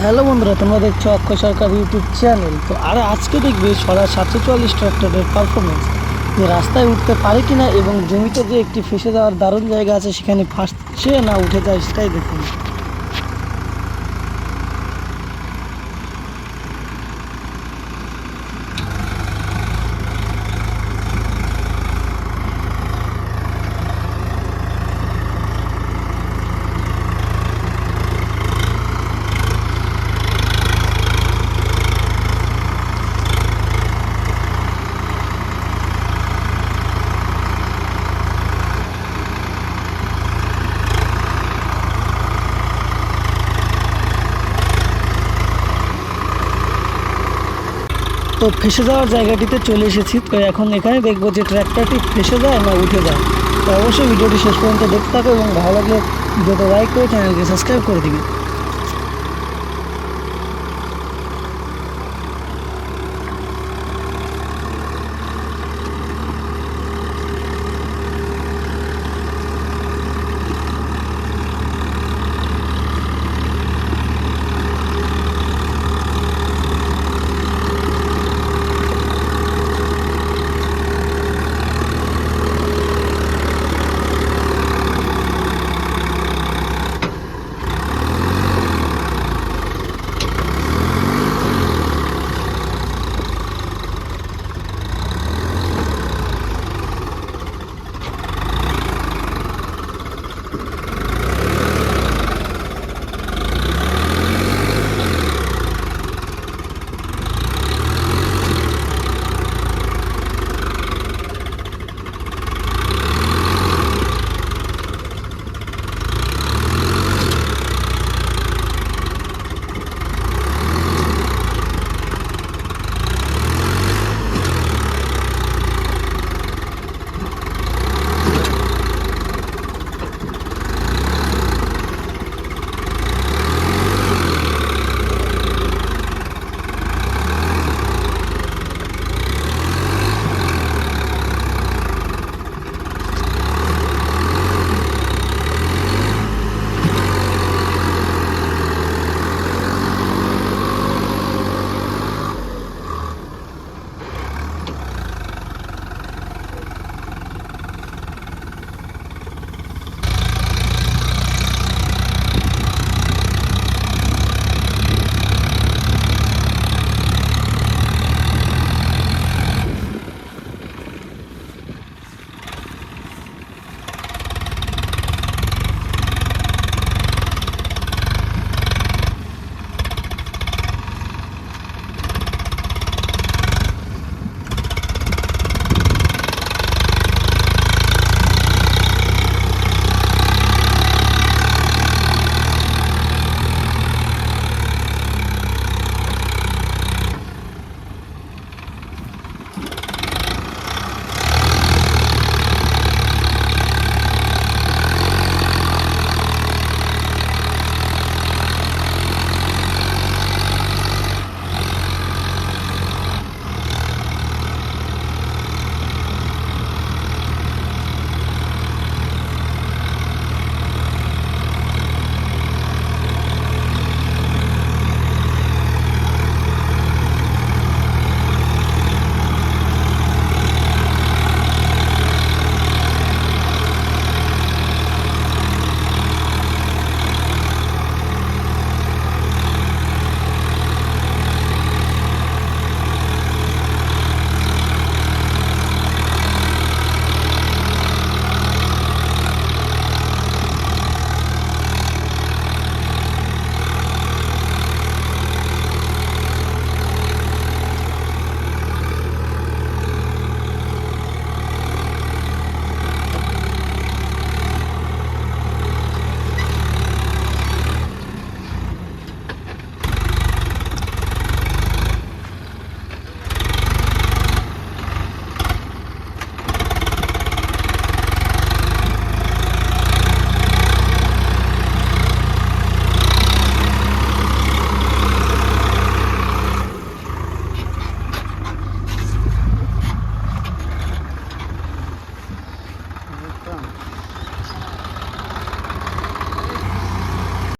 Hello বন্ধুরা, তোমরা দেখছো অক্ষয় সরকার ইউটিউব চ্যানেল। তো আর আজকে দেখবে স্বরাজ 744 ট্রাক্টরের পারফরমেন্স, যে রাস্তায় উঠতে পারে কিনা এবং জমিতে যে একটি ফেসে যাওয়ার দারুণ জায়গা আছে সেখানে ফাঁসছে না উঠে যায় সেটাই দেখুন। তো ফেসে যাওয়ার জায়গাটিতে চলে এসেছি। তো এখন এখানে দেখবো যে ট্র্যাক্টরটি ফেসে যায় না উঠে যায়। তো অবশ্যই ভিডিওটি শেষ পর্যন্ত দেখতে থাকো এবং ভালো লাগলে ভিডিওতে লাইক করে চ্যানেলকে সাবস্ক্রাইব করে দিবে।